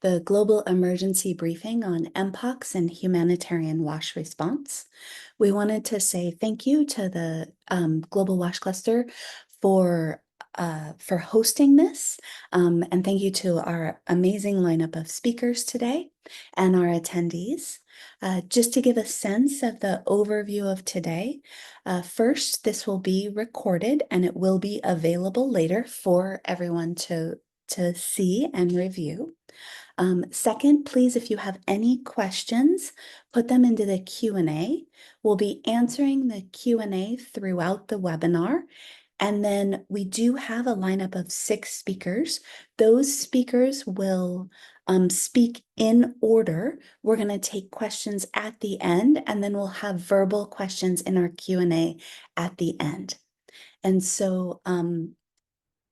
the global emergency briefing on Mpox and humanitarian WASH response. We wanted to say thank you to the Global WASH Cluster for hosting this, and thank you to our amazing lineup of speakers today and our attendees. Just to give a sense of the overview of today, first, this will be recorded and it will be available later for everyone to see and review. Second, please, if you have any questions, put them into the Q&A. We'll be answering the Q&A throughout the webinar. And then we do have a lineup of 6 speakers. Those speakers will speak in order. We're going to take questions at the end, and then we'll have verbal questions in our Q&A at the end. And so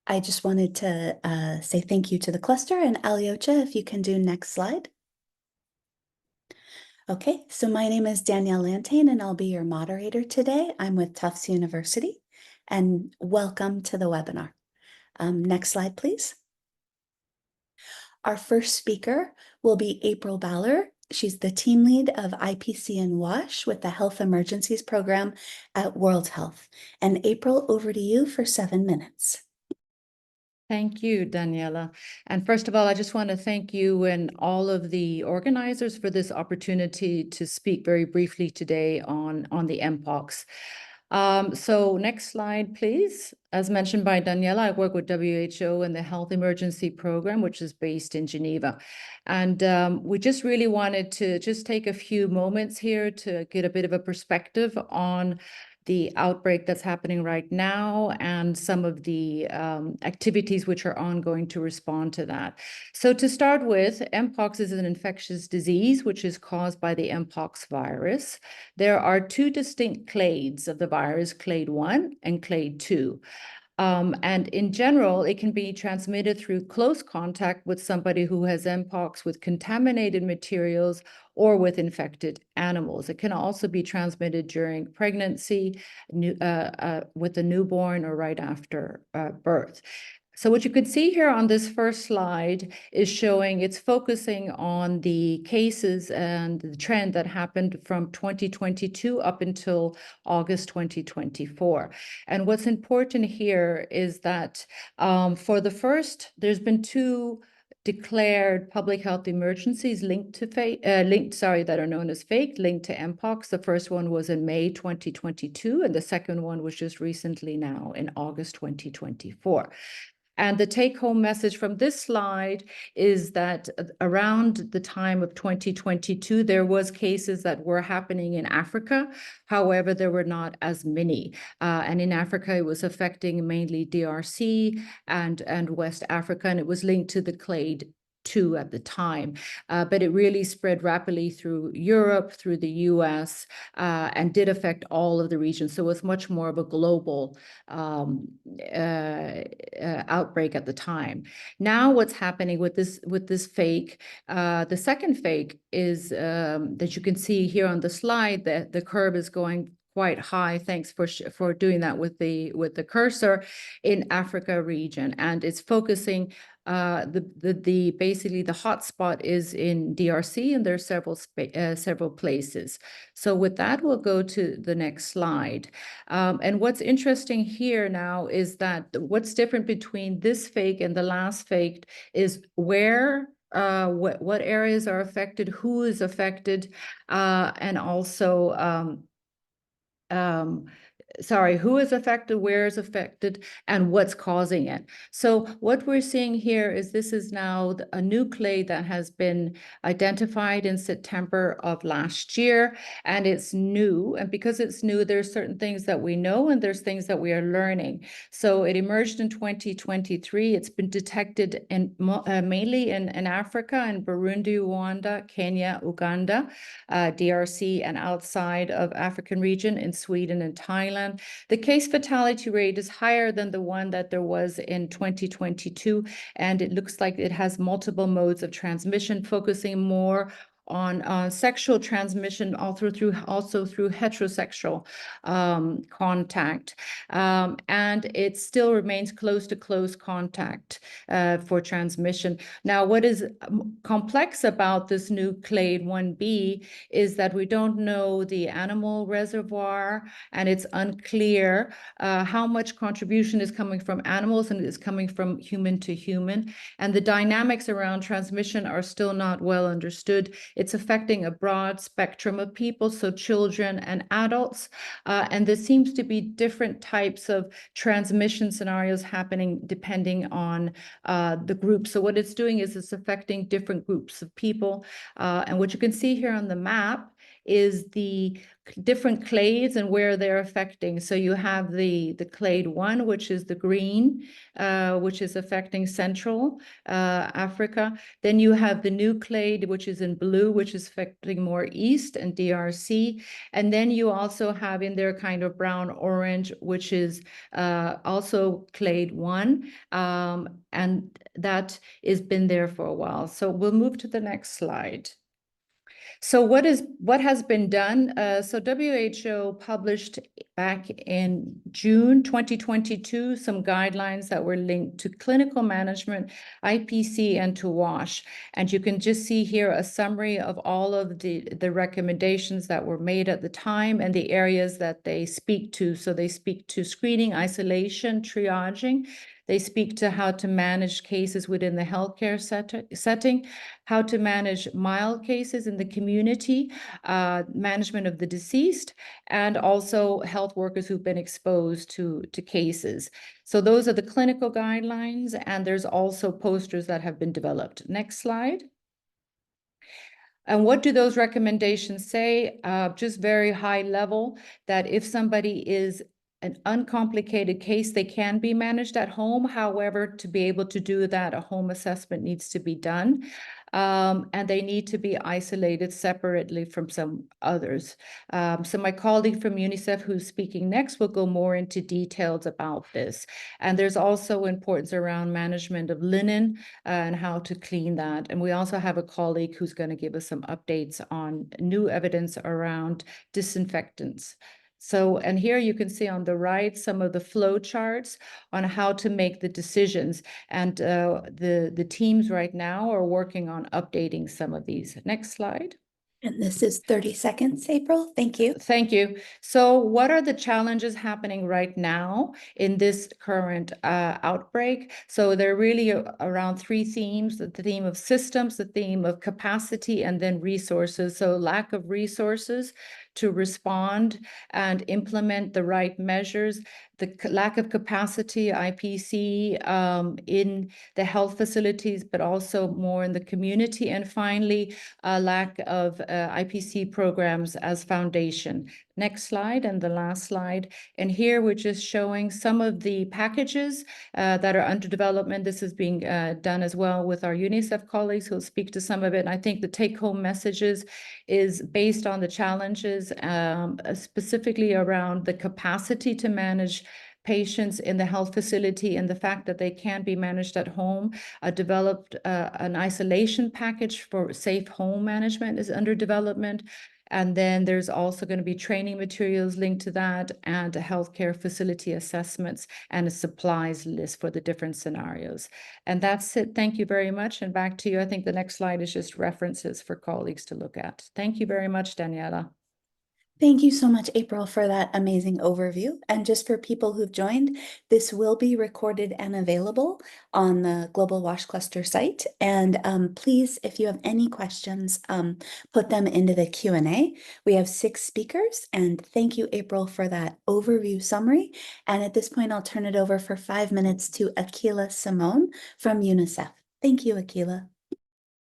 I just wanted to say thank you to the cluster, and Alyosha, if you can do next slide. Okay, so my name is Danielle Lantain, and I'll be your moderator today. I'm with Tufts University, and welcome to the webinar. Next slide, please. Our first speaker will be April Baller. She's the team lead of IPC and WASH with the Health Emergencies Program at World Health. And April, over to you for 7 minutes. Thank you, Daniela. And first of all, I just want to thank you and all of the organizers for this opportunity to speak very briefly today on the Mpox. So next slide, please. As mentioned by Daniela, I work with WHO and the Health Emergency Program, which is based in Geneva. And we just really wanted to just take a few moments here to get a bit of a perspective on the outbreak that's happening right now and some of the activities which are ongoing to respond to that. So to start with, Mpox is an infectious disease which is caused by the Mpox virus. There are 2 distinct clades of the virus, clade 1 and clade 2. And in general, it can be transmitted through close contact with somebody who has Mpox with contaminated materials or with infected animals. It can also be transmitted during pregnancy, with a newborn or right after birth. So what you can see here on this first slide is showing it's focusing on the cases and the trend that happened from 2022 up until August 2024. And what's important here is that there's been 2 declared public health emergencies that are known as fake, linked to Mpox. The first one was in May 2022, and the second one was just recently now in August 2024. And the take-home message from this slide is that around the time of 2022, there was cases that were happening in Africa. However, there were not as many. And in Africa, it was affecting mainly DRC and West Africa, and it was linked to the clade 2 at the time, but it really spread rapidly through Europe, through the US, and did affect all of the regions. So it was much more of a global outbreak at the time. Now what's happening with this fake, the second fake is that you can see here on the slide that the curve is going quite high. Thanks for doing that with the cursor in Africa region, and it's focusing basically the hotspot is in DRC, and there's several places. So with that, we'll go to the next slide. And what's interesting here now is that what's different between this fake and the last fake is where what areas are affected, who is affected, and also who is affected, where is affected, and what's causing it. So what we're seeing here is this is now a new clade that has been identified in September of last year, and it's new. And because it's new, there's certain things that we know, and there's things that we are learning. So it emerged in 2023. It's been detected mainly in Africa, in Burundi, Rwanda, Kenya, Uganda, DRC, and outside of African region in Sweden and Thailand. The case fatality rate is higher than the one that there was in 2022, and it looks like it has multiple modes of transmission, focusing more on sexual transmission, also through heterosexual contact, and it still remains close to close contact for transmission. Now, what is complex about this new clade 1b is that we don't know the animal reservoir, and it's unclear how much contribution is coming from animals and is coming from human to human. And the dynamics around transmission are still not well understood. It's affecting a broad spectrum of people, so children and adults. And there seems to be different types of transmission scenarios happening depending on the group. So what it's doing is it's affecting different groups of people. And what you can see here on the map is the different clades and where they're affecting. So you have the clade 1, which is the green, which is affecting Central Africa. Then you have the new clade, which is in blue, which is affecting more East and DRC. And then you also have in there kind of brown orange, which is also clade 1. And that has been there for a while. So we'll move to the next slide. So what has been done? So WHO published back in June 2022 some guidelines that were linked to clinical management, IPC, and to WASH. And you can just see here a summary of all of the recommendations that were made at the time and the areas that they speak to. So they speak to screening, isolation, triaging. They speak to how to manage cases within the healthcare setting, how to manage mild cases in the community, management of the deceased, and also health workers who've been exposed to cases. So those are the clinical guidelines, and there's also posters that have been developed. Next slide. And what do those recommendations say? Just very high level, that if somebody is an uncomplicated case, they can be managed at home. However, to be able to do that, a home assessment needs to be done. And they need to be isolated separately from some others. So my colleague from UNICEF, who's speaking next, will go more into details about this. And there's also importance around management of linen and how to clean that. And we also have a colleague who's going to give us some updates on new evidence around disinfectants. So, and here you can see on the right some of the flow charts on how to make the decisions. And the teams right now are working on updating some of these. Next slide. And this is 30 seconds, April. Thank you. Thank you. So what are the challenges happening right now in this current outbreak? So they're really around three themes: the theme of systems, the theme of capacity, and then resources. So lack of resources to respond and implement the right measures, the lack of capacity, IPC, in the health facilities, but also more in the community. And finally, a lack of IPC programs as foundation. Next slide, and the last slide. And here we're just showing some of the packages that are under development. This is being done as well with our UNICEF colleagues who'll speak to some of it. And I think the take-home messages is based on the challenges, specifically around the capacity to manage patients in the health facility and the fact that they can be managed at home. Developed an isolation package for safe home management is under development. And then there's also going to be training materials linked to that, and a healthcare facility assessments and a supplies list for the different scenarios. And that's it. Thank you very much. And back to you. I think the next slide is just references for colleagues to look at. Thank you very much, Daniela. Thank you so much, April, for that amazing overview. And just for people who've joined, this will be recorded and available on the Global WASH Cluster site. And please, if you have any questions, put them into the Q&A. We have 6 speakers, and thank you, April, for that overview summary. And at this point, I'll turn it over for 5 minutes to Akila Simone from UNICEF. Thank you, Akila.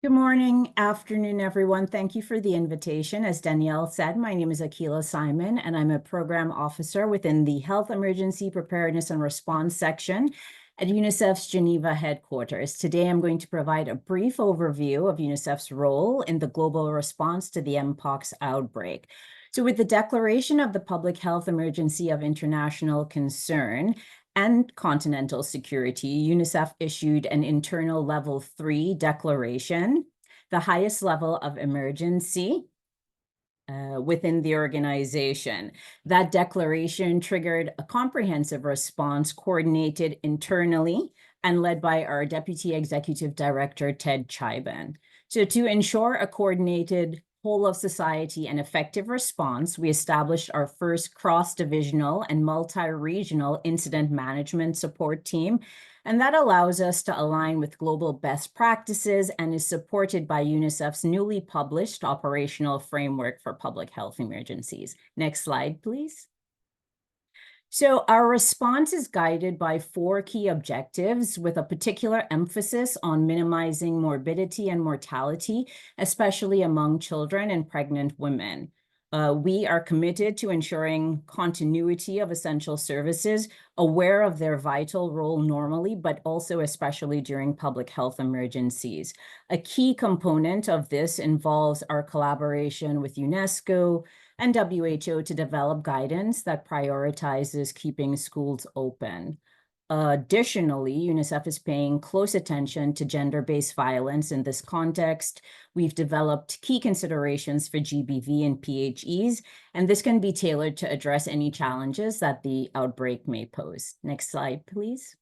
Good morning, afternoon, everyone. Thank you for the invitation. As Danielle said, my name is Akila Simon, and I'm a program officer within the Health Emergency Preparedness and Response section at UNICEF's Geneva headquarters. Today, I'm going to provide a brief overview of UNICEF's role in the global response to the Mpox outbreak. So with the declaration of the public health emergency of international concern and continental security, UNICEF issued an internal level 3 declaration the highest level of emergency within the organization. That declaration triggered a comprehensive response coordinated internally and led by our Deputy Executive Director, Ted Chaiban. So to ensure a coordinated whole of society and effective response, we established our first cross-divisional and multi-regional incident management support team. And that allows us to align with global best practices and is supported by UNICEF's newly published operational framework for public health emergencies. Next slide, please. So our response is guided by 4 key objectives with a particular emphasis on minimizing morbidity and mortality, especially among children and pregnant women. We are committed to ensuring continuity of essential services, aware of their vital role normally, but also especially during public health emergencies. A key component of this involves our collaboration with UNESCO and WHO to develop guidance that prioritizes keeping schools open. Additionally, UNICEF is paying close attention to gender-based violence in this context. We've developed key considerations for GBV and PHEs, and this can be tailored to address any challenges that the outbreak may pose. Next slide, please.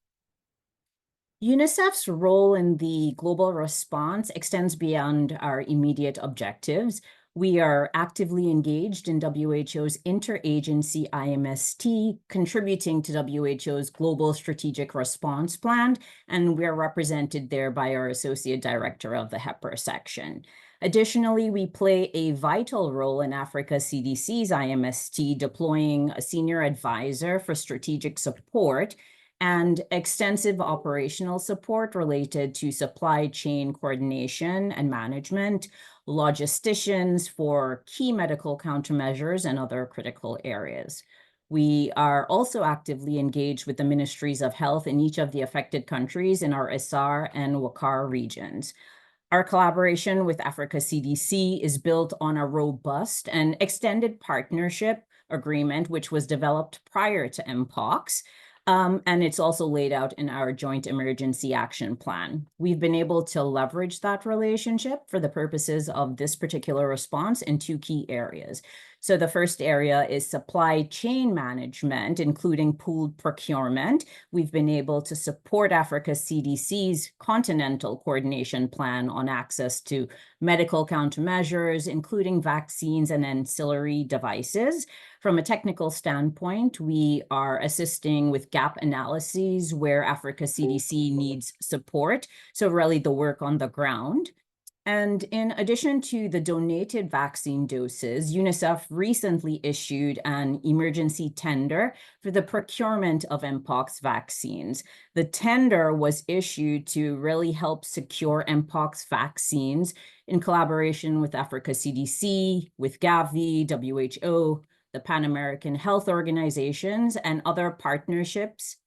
UNICEF's role in the global response extends beyond our immediate objectives. We are actively engaged in WHO's interagency IMST, contributing to WHO's Global Strategic Response Plan, and we're represented there by our Associate Director of the HEPR section. Additionally, we play a vital role in Africa CDC's IMST, deploying a senior advisor for strategic support and extensive operational support related to supply chain coordination and management, logisticians for key medical countermeasures and other critical areas. We are also actively engaged with the ministries of health in each of the affected countries in our ISAR and WACAR regions. Our collaboration with Africa CDC is built on a robust and extended partnership agreement, which was developed prior to Mpox. And it's also laid out in our joint emergency action plan. We've been able to leverage that relationship for the purposes of this particular response in 2 key areas. So the first area is supply chain management, including pooled procurement. We've been able to support Africa CDC's continental coordination plan on access to medical countermeasures, including vaccines and ancillary devices. From a technical standpoint, we are assisting with gap analyses where Africa CDC needs support, so really the work on the ground. And in addition to the donated vaccine doses, UNICEF recently issued an emergency tender for the procurement of Mpox vaccines. The tender was issued to really help secure Mpox vaccines in collaboration with Africa CDC, with Gavi, WHO, the Pan American Health Organizations, and other partnerships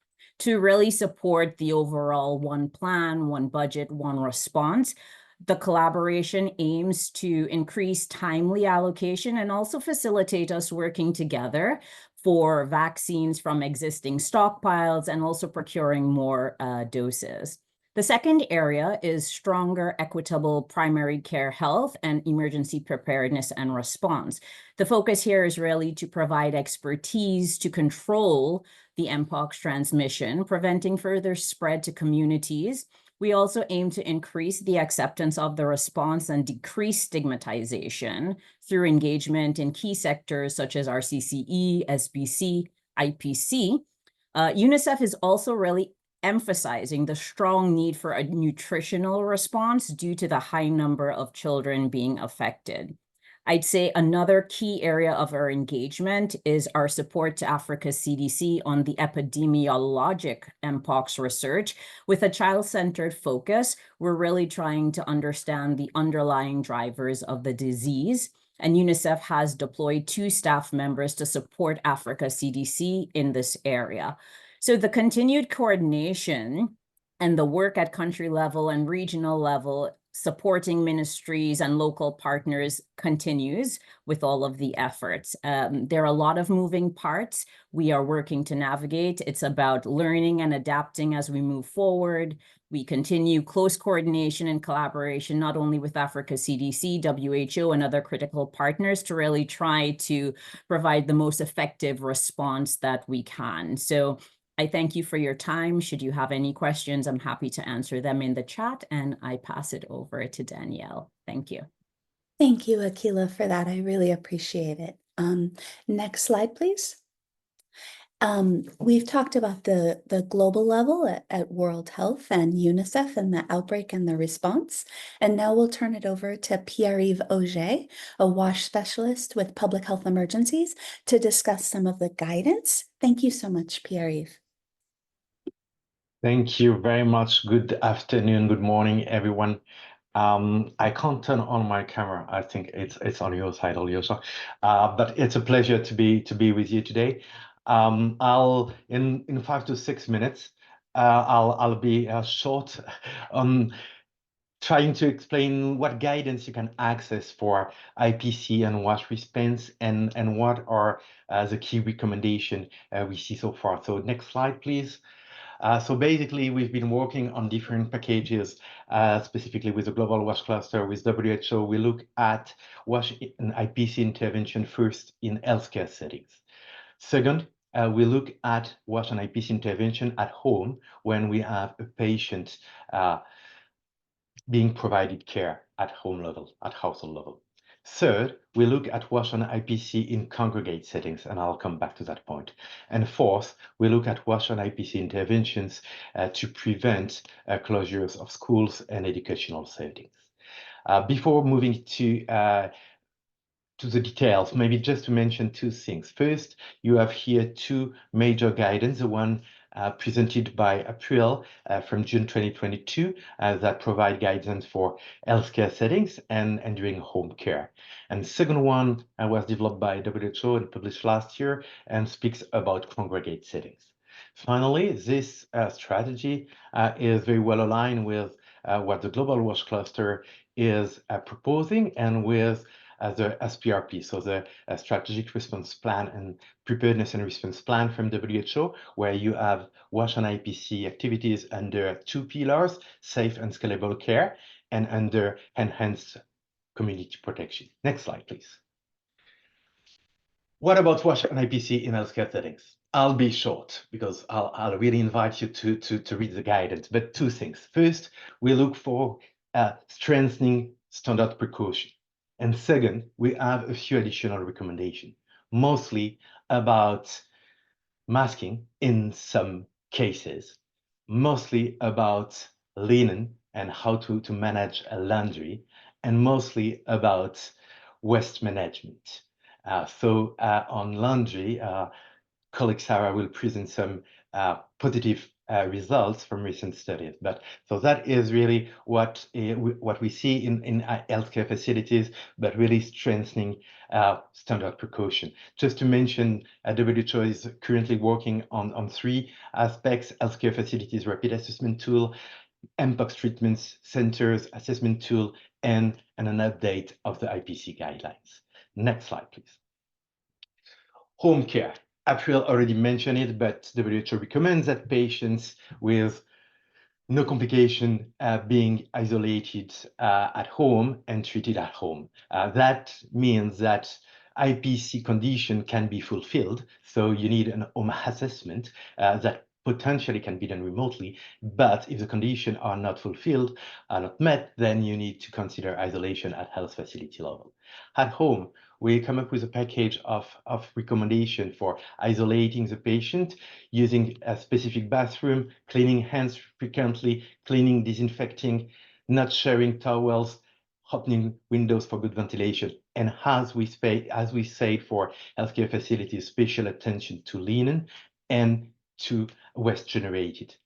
to really support the overall one plan, one budget, one response. The collaboration aims to increase timely allocation and also facilitate us working together for vaccines from existing stockpiles and also procuring more doses. The second area is stronger, equitable primary care health and emergency preparedness and response. The focus here is really to provide expertise to control the Mpox transmission, preventing further spread to communities. We also aim to increase the acceptance of the response and decrease stigmatization through engagement in key sectors such as RCCE, SBC, IPC. UNICEF is also really emphasizing the strong need for a nutritional response due to the high number of children being affected. I'd say another key area of our engagement is our support to Africa CDC on the epidemiologic Mpox research. With a child-centered focus, we're really trying to understand the underlying drivers of the disease. And UNICEF has deployed 2 staff members to support Africa CDC in this area. So the continued coordination and the work at country level and regional level supporting ministries and local partners continues with all of the efforts. There are a lot of moving parts we are working to navigate. It's about learning and adapting as we move forward. We continue close coordination and collaboration, not only with Africa CDC, WHO, and other critical partners to really try to provide the most effective response that we can. So I thank you for your time. Should you have any questions, I'm happy to answer them in the chat, and I pass it over to Danielle. Thank you. Thank you, Akila, for that. I really appreciate it. Next slide, please. We've talked about the global level at World Health and UNICEF and the outbreak and the response. And now we'll turn it over to Pierre-Yves Auger, a WASH specialist with public health emergencies, to discuss some of the guidance. Thank you so much, Pierre-Yves. Thank you very much. Good afternoon, good morning, everyone. I can't turn on my camera. I think it's on your side, Olioso. But it's a pleasure to be with you today. I'll in 5 to 6 minutes. I'll be short on trying to explain what guidance you can access for IPC and WASH response and what are the key recommendations we see so far. So next slide, please. So basically, we've been working on different packages, specifically with the Global WASH Cluster, with WHO. We look at WASH and IPC intervention first in healthcare settings. Second, we look at WASH and IPC intervention at home when we have a patient being provided care at home level, at household level. Third, we look at WASH and IPC in congregate settings, and I'll come back to that point. And fourth, we look at WASH and IPC interventions to prevent closures of schools and educational settings. Before moving to the details, maybe just to mention 2 things. First, you have here 2 major guidance, the one presented by April from June 2022 that provide guidance for healthcare settings and during home care. And the second one was developed by WHO and published last year and speaks about congregate settings. Finally, this strategy is very well aligned with what the Global WASH Cluster is proposing and with the SPRP, so the Strategic Response Plan and Preparedness and Response Plan from WHO, where you have WASH and IPC activities under 2 pillars, safe and scalable care, and under enhanced community protection. Next slide, please. What about WASH and IPC in healthcare settings? I'll be short because I'll really invite you to read the guidance, but 2 things. First, we look for strengthening standard precaution. And second, we have a few additional recommendations, mostly about masking in some cases, mostly about linen and how to manage laundry, and mostly about waste management. So on laundry, colleague Sarah will present some positive results from recent studies. But so that is really what we see in healthcare facilities, but really strengthening standard precaution. Just to mention, WHO is currently working on 3 aspects: healthcare facilities rapid assessment tool, Mpox treatments centers assessment tool, and an update of the IPC guidelines. Next slide, please. Home care. April already mentioned it, but WHO recommends that patients with no complication being isolated at home and treated at home. That means that IPC condition can be fulfilled, so you need an home assessment that potentially can be done remotely, but if the conditions are not fulfilled, are not met, then you need to consider isolation at health facility level. At home, we come up with a package of recommendation for isolating the patient, using a specific bathroom, cleaning hands frequently, cleaning, disinfecting, not sharing towels, opening windows for good ventilation, and as we say for healthcare facilities, special attention to linen and to waste generated.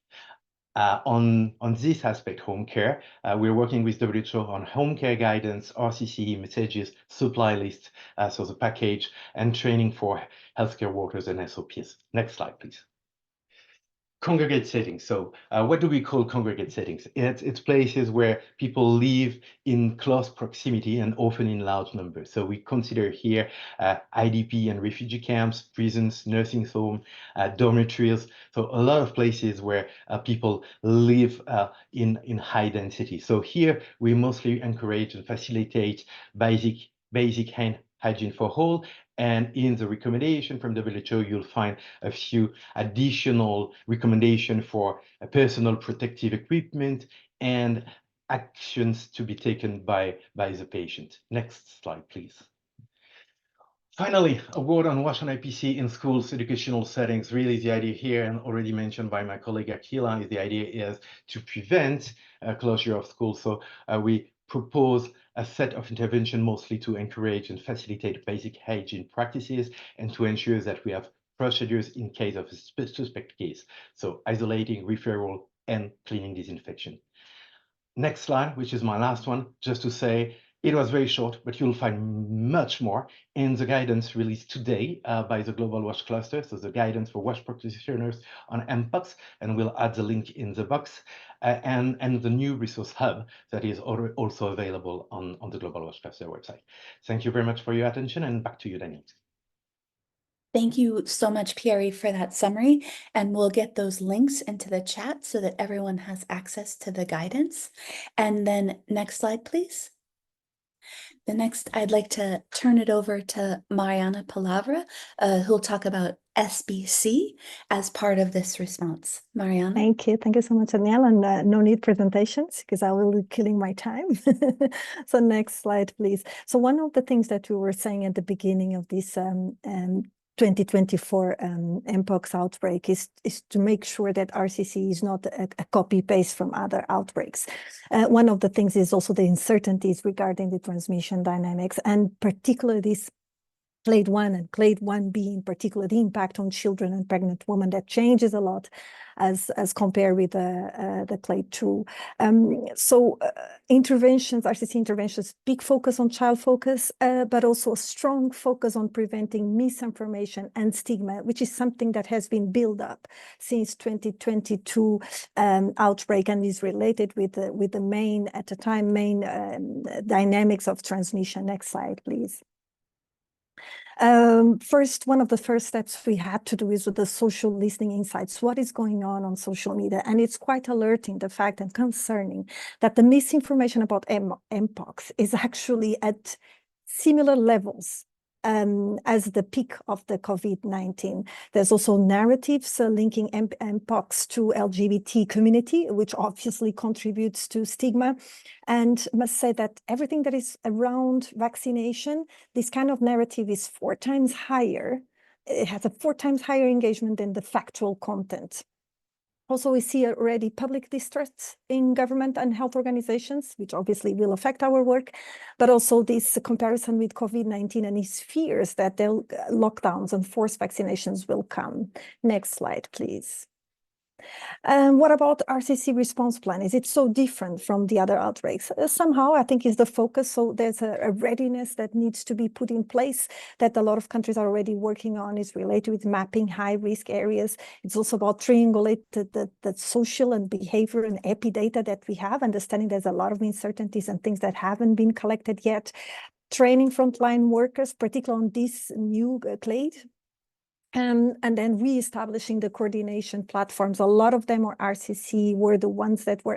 On this aspect, home care, we're working with WHO on home care guidance, RCCE messages, supply list, so the package, and training for healthcare workers and SOPs. Next slide, please. congregate settings. So what do we call congregate settings? It's places where people live in close proximity and often in large numbers. So we consider here IDP and refugee camps, prisons, nursing homes, dormitories. So a lot of places where people live in high density. So here we mostly encourage and facilitate basic hand hygiene for all. And in the recommendation from WHO, you'll find a few additional recommendations for personal protective equipment and actions to be taken by the patient. Next slide, please. Finally, a word on WASH and IPC in schools, educational settings. Really, the idea here, and already mentioned by my colleague Akila, is the idea is to prevent closure of schools. So we propose a set of intervention mostly to encourage and facilitate basic hygiene practices and to ensure that we have procedures in case of a suspect case. So isolating, referral, and cleaning disinfection. Next slide, which is my last one, just to say it was very short, but you'll find much more in the guidance released today by the Global WASH Cluster. So the guidance for WASH practitioners on Mpox, and we'll add the link in the box, and the new resource hub that is also available on the Global WASH Cluster website. Thank you very much for your attention, and back to you, Daniel. Thank you so much, Pierre, for that summary, and we'll get those links into the chat so that everyone has access to the guidance. And then next slide, please. The next, I'd like to turn it over to Mariana Palavra, who'll talk about SBC as part of this response. Mariana? Thank you. Thank you so much, Danielle. And no need presentations because I will be killing my time. So next slide, please. So one of the things that we were saying at the beginning of this 2024 Mpox outbreak is to make sure that RCC is not a copy-paste from other outbreaks. One of the things is also the uncertainties regarding the transmission dynamics, and particularly this clade 1 and clade 1b in particular, the impact on children and pregnant women that changes a lot as compared with the clade 2. Interventions, RCC interventions, big focus on child focus, but also a strong focus on preventing misinformation and stigma, which is something that has been built up since 2022 outbreak and is related with the main, at the time, main dynamics of transmission. Next slide, please. One of the first steps we had to do is with the social listening insights. What is going on social media? And it's quite alerting, the fact and concerning that the misinformation about Mpox is actually at similar levels as the peak of the COVID-19. There's also narratives linking Mpox to LGBT community, which obviously contributes to stigma. And must say that everything that is around vaccination, this kind of narrative is 4 times higher. It has a 4 times higher engagement than the factual content. Also, we see already public distrust in government and health organizations, which obviously will affect our work, but also this comparison with COVID-19 and his fears that lockdowns and forced vaccinations will come. Next slide, please. What about RCC response plan? Is it so different from the other outbreaks? Somehow, I think is the focus. So there's a readiness that needs to be put in place that a lot of countries are already working on. Is related with mapping high-risk areas. It's also about triangulating the social and behavior and epi data that we have, understanding there's a lot of uncertainties and things that haven't been collected yet. Training frontline workers, particularly on this new clade. And then re-establishing the coordination platforms. A lot of them are RCC, were the ones that were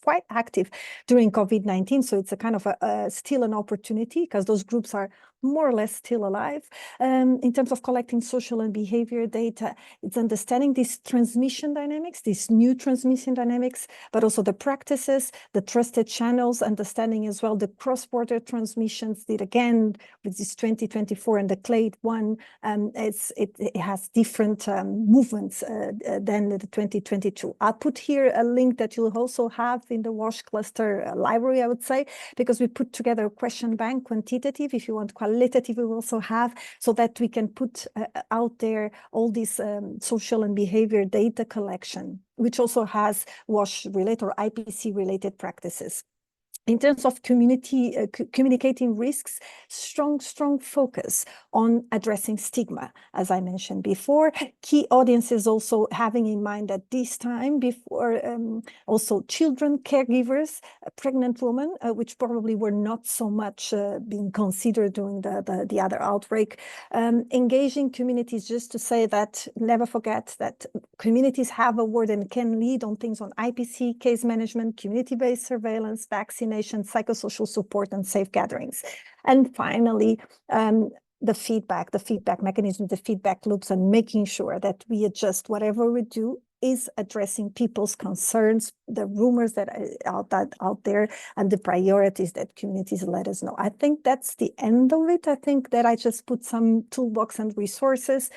quite active during COVID-19. So it's a kind of still an opportunity because those groups are more or less still alive. In terms of collecting social and behavior data, it's understanding these transmission dynamics, these new transmission dynamics, but also the practices, the trusted channels, understanding as well the cross-border transmissions that again, with this 2024 and the clade 1, it has different movements than the 2022. I'll put here a link that you'll also have in the WASH cluster library, I would say, because we put together a question bank, quantitative, if you want qualitative, we will also have, so that we can put out there all this social and behavior data collection, which also has WASH related or IPC related practices. In terms of communicating risks, strong focus on addressing stigma, as I mentioned before. Key audiences also having in mind that this time before also children, caregivers, pregnant women, which probably were not so much being considered during the other outbreak. Engaging communities, just to say that, never forget that communities have a word and can lead on things on IPC, case management, community-based surveillance, vaccination, psychosocial support, and safe gatherings. And finally, the feedback mechanism, the feedback loops, and making sure that we adjust whatever we do is addressing people's concerns, the rumors that are out there, and the priorities that communities let us know. I think that's the end of it. I think that I just put some toolbox and resources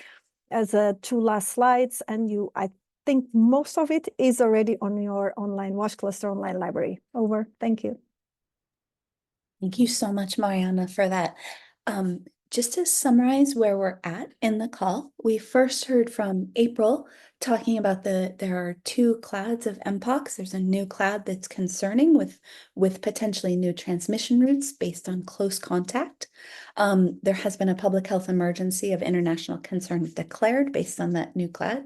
as two last slides, and I think most of it is already on your online WASH Cluster online library. Over. Thank you. Thank you so much, Mariana, for that. Just to summarize where we're at in the call, we first heard from April talking about there are two clades of Mpox. There's a new clade that's concerning with potentially new transmission routes based on close contact. There has been a public health emergency of international concern declared based on that new clade.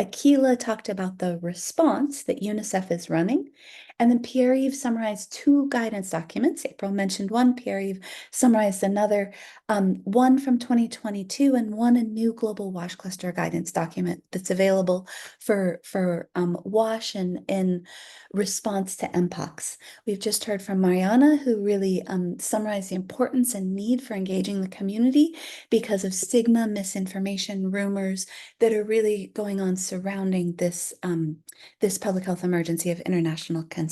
Akila talked about the response that UNICEF is running. And then Pierre-Yves summarized two guidance documents. April mentioned one, Pierre-Yves summarized another, one from 2022 and one a new global WASH cluster guidance document that's available for WASH and in response to Mpox. We've just heard from Mariana, who really summarized the importance and need for engaging the community because of stigma, misinformation, rumors that are really going on surrounding this public health emergency of international concern.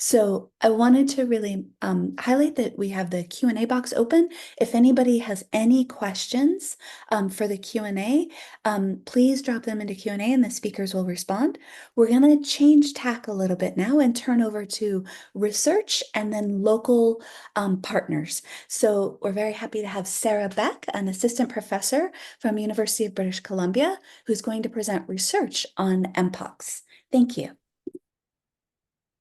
So I wanted to really highlight that we have the Q&A box open. If anybody has any questions for the Q&A, please drop them into Q&A and the speakers will respond. We're going to change tack a little bit now and turn over to research and then local partners. So we're very happy to have Sarah Beck, an assistant professor from University of British Columbia, who's going to present research on Mpox. Thank you.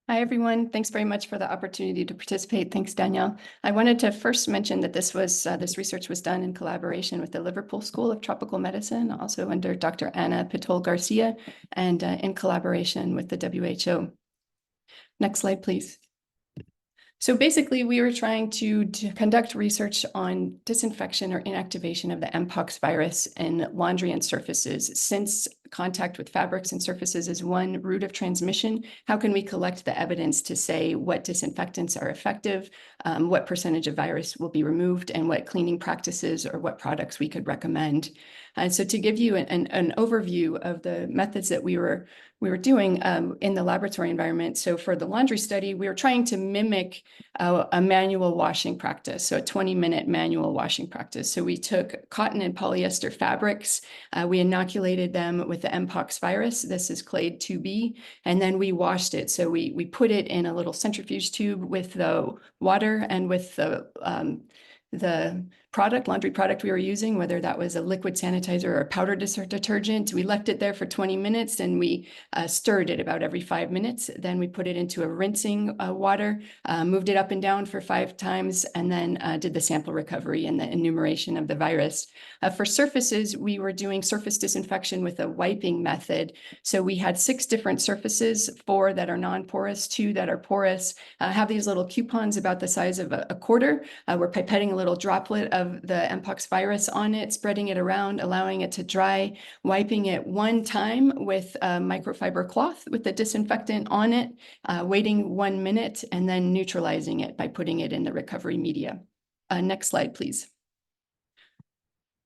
Hi, everyone. Thanks very much for the opportunity to participate. Thanks, Danielle. I wanted to first mention that this research was done in collaboration with the Liverpool School of Tropical Medicine, also under Dr. Ana Pitol Garcia, and in collaboration with the WHO. Next slide, please. So basically, we were trying to conduct research on disinfection or inactivation of the Mpox virus in laundry and surfaces. Since contact with fabrics and surfaces is one route of transmission, how can we collect the evidence to say what disinfectants are effective, what percentage of virus will be removed, and what cleaning practices or what products we could recommend? And so to give you an overview of the methods that we were doing in the laboratory environment. So for the laundry study, we were trying to mimic a manual washing practice, so a 20-minute manual washing practice. So we took cotton and polyester fabrics, we inoculated them with the Mpox virus. This is clade 2B, and then we washed it. So we put it in a little centrifuge tube with the water and with the laundry product we were using, whether that was a liquid sanitizer or a powder detergent. We left it there for 20 minutes and we stirred it about every 5 minutes. Then we put it into a rinsing water, moved it up and down for 5 times, and then did the sample recovery and the enumeration of the virus. For surfaces, we were doing surface disinfection with a wiping method. So we had 6 different surfaces, 4 that are non-porous, 2 that are porous, have these little coupons about the size of a quarter. We're pipetting a little droplet of the Mpox virus on it, spreading it around, allowing it to dry, wiping it 1 time with a microfiber cloth with the disinfectant on it, waiting 1 minute, and then neutralizing it by putting it in the recovery media. Next slide, please.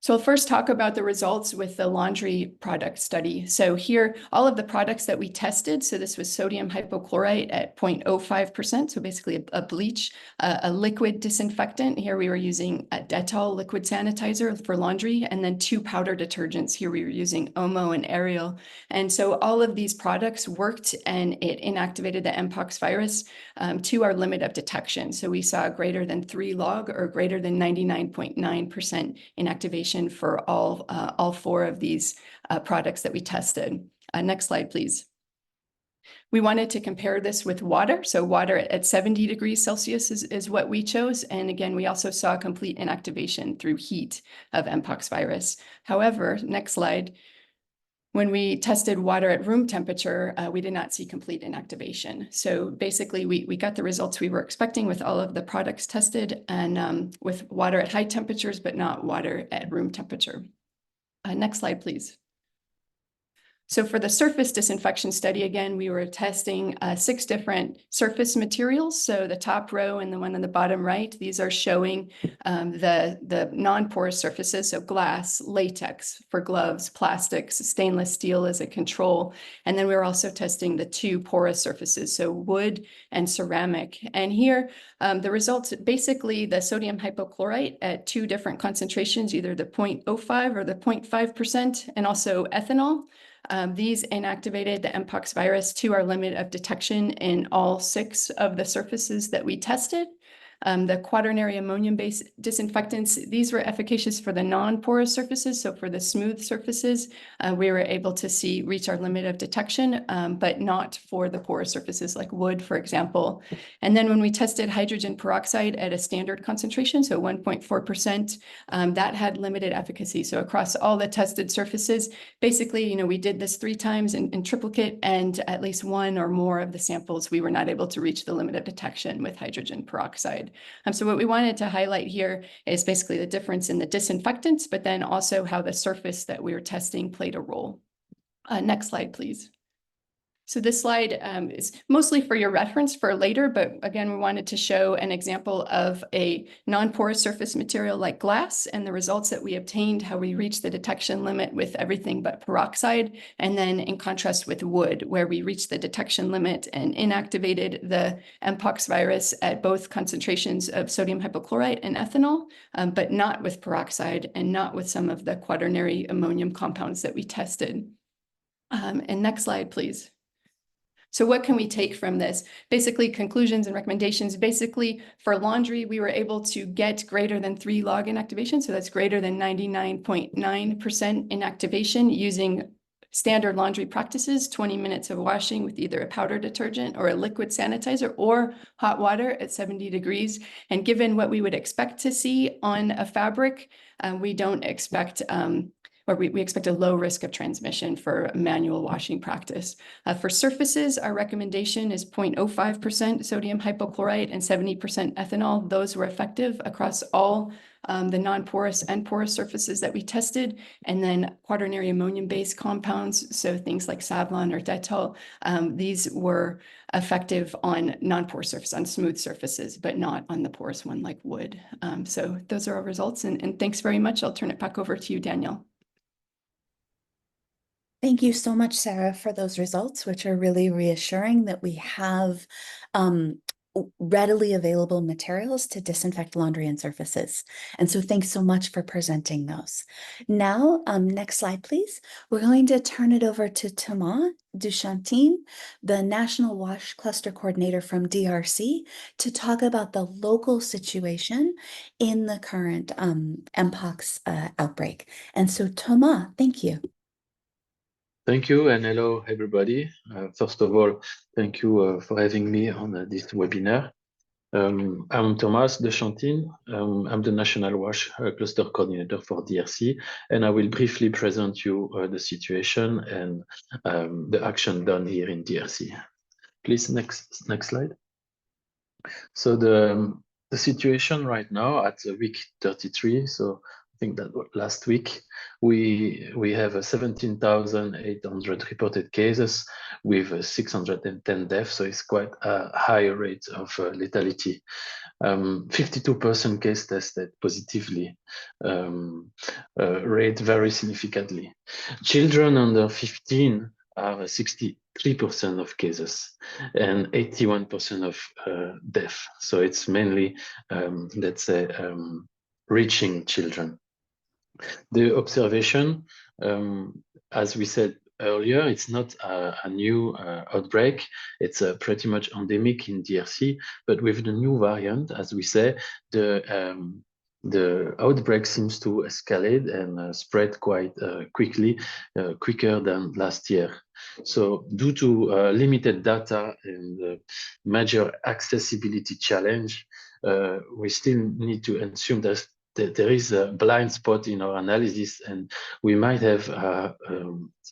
So I'll first talk about the results with the laundry product study. So here, all of the products that we tested, so this was sodium hypochlorite at 0.05%, so basically a bleach, a liquid disinfectant. Here we were using a Dettol liquid sanitizer for laundry, and then 2 powder detergents. Here we were using Omo and Ariel. And so all of these products worked, and it inactivated the Mpox virus to our limit of detection. So we saw greater than 3 log or greater than 99.9% inactivation for all 4 of these products that we tested. Next slide, please. We wanted to compare this with water. So water at 70 degrees Celsius is what we chose. And again, we also saw complete inactivation through heat of Mpox virus. However, next slide. When we tested water at room temperature, we did not see complete inactivation. So basically, we got the results we were expecting with all of the products tested and with water at high temperatures, but not water at room temperature. Next slide, please. So for the surface disinfection study, again, we were testing 6 different surface materials. So the top row and the one on the bottom right, these are showing the non-porous surfaces, so glass, latex for gloves, plastics, stainless steel as a control. And then we were also testing the 2 porous surfaces, so wood and ceramic. And here, the results, basically the sodium hypochlorite at 2 different concentrations, either the 0.05 or the 0.5%, and also ethanol. These inactivated the Mpox virus to our limit of detection in all 6 of the surfaces that we tested. The quaternary ammonium-based disinfectants, these were efficacious for the non-porous surfaces. So for the smooth surfaces, we were able to reach our limit of detection, but not for the porous surfaces like wood, for example. And then when we tested hydrogen peroxide at a standard concentration, so 1.4%, that had limited efficacy. So across all the tested surfaces, basically, we did this 3 times in triplicate, and at least 1 or more of the samples, we were not able to reach the limit of detection with hydrogen peroxide. So what we wanted to highlight here is basically the difference in the disinfectants, but then also how the surface that we were testing played a role. Next slide, please. So this slide is mostly for your reference for later, but again, we wanted to show an example of a non-porous surface material like glass and the results that we obtained, how we reached the detection limit with everything but peroxide, and then in contrast with wood, where we reached the detection limit and inactivated the Mpox virus at both concentrations of sodium hypochlorite and ethanol, but not with peroxide and not with some of the quaternary ammonium compounds that we tested. And next slide, please. So what can we take from this? Basically, conclusions and recommendations. Basically, for laundry, we were able to get greater than 3 log inactivation. So that's greater than 99.9% inactivation using standard laundry practices, 20 minutes of washing with either a powder detergent or a liquid sanitizer or hot water at 70 degrees. And given what we would expect to see on a fabric, we don't expect we expect a low risk of transmission for manual washing practice. For surfaces, our recommendation is 0.05% sodium hypochlorite and 70% ethanol. Those were effective across all the non-porous and porous surfaces that we tested. And then quaternary ammonium-based compounds, so things like Savlon or Dettol, these were effective on non-porous surfaces, on smooth surfaces, but not on the porous one like wood. So those are our results. And thanks very much. I'll turn it back over to you, Danielle. Thank you so much, Sarah, for those results, which are really reassuring that we have readily available materials to disinfect laundry and surfaces. And so thanks so much for presenting those. Now, next slide, please. We're going to turn it over to Thomas Duchantin, the National Wash Cluster Coordinator from DRC, to talk about the local situation in the current Mpox outbreak. And so Thomas, thank you. Thank you and hello everybody. First of all, thank you for having me on this webinar. I'm Thomas Duchantin. I'm the National Wash Cluster Coordinator for DRC, and I will briefly present you the situation and the action done here in DRC. Please, next slide. So the situation right now at week 33, so I think that last week, we have 17,800 reported cases with 610 deaths, so it's quite a high rate of lethality. 52% case tested positively, rate very significantly. Children under 15 are 63% of cases and 81% of death. So it's mainly, let's say, reaching children. The observation, as we said earlier, it's not a new outbreak. It's pretty much endemic in DRC, but with the new variant, as we say, the the outbreak seems to escalate and spread quite quickly, quicker than last year. So due to limited data and major accessibility challenge, we still need to assume that there is a blind spot in our analysis, and we might have a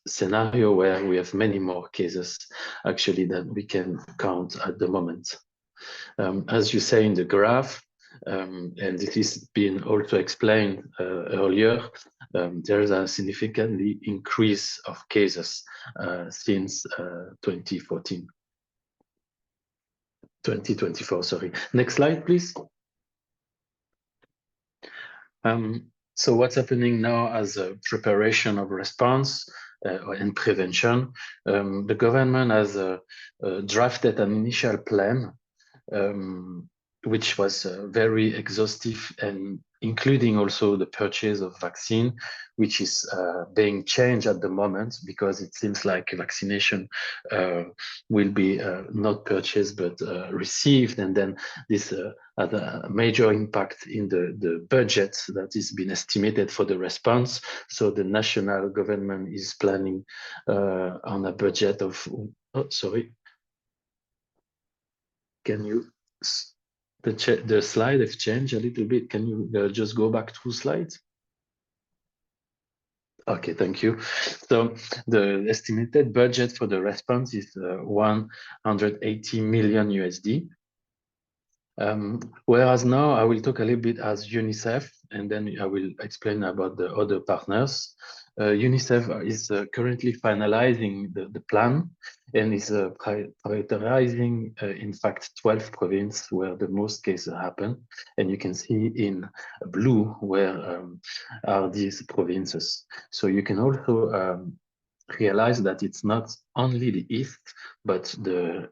scenario where we have many more cases actually than we can count at the moment. As you say in the graph, and this has been also explained earlier, there is a significantly increase of cases since 2024, sorry. Next slide, please. So what's happening now as a preparation of response and prevention? The government has drafted an initial plan which was very exhaustive and including also the purchase of vaccine, which is being changed at the moment because it seems like vaccination will be not purchased but received, and then this had a major impact in the budget that is being estimated for the response. So the national government is planning on a budget of, oh, sorry. Can you, the slide have changed a little bit. Can you just go back 2 slides? Okay, thank you. So the estimated budget for the response is 180 million USD. Whereas now I will talk a little bit as UNICEF, and then I will explain about the other partners. UNICEF is currently finalizing the plan and is prioritizing, in fact, 12 provinces where the most cases happen. And you can see in blue where are these provinces. So you can also realize that it's not only the East, but the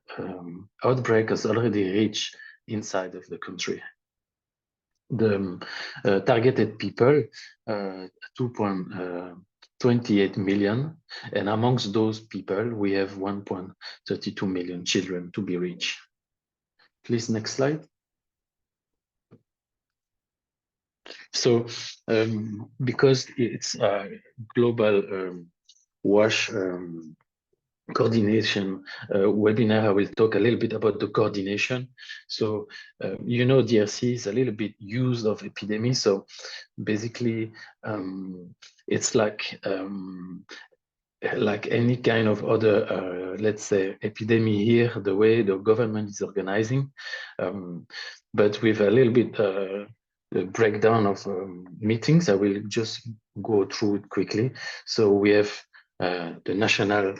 outbreak has already reached inside of the country. The targeted people, 2.28 million, and amongst those people, we have 1.32 million children to be reached. Please, next slide. So, because it's a global WASH coordination webinar, I will talk a little bit about the coordination. So you know, DRC is a little bit used of epidemic. So basically it's like any kind of other let's say epidemic here, the way the government is organizing, but with a little bit the breakdown of meetings. I will just go through it quickly. So we have the national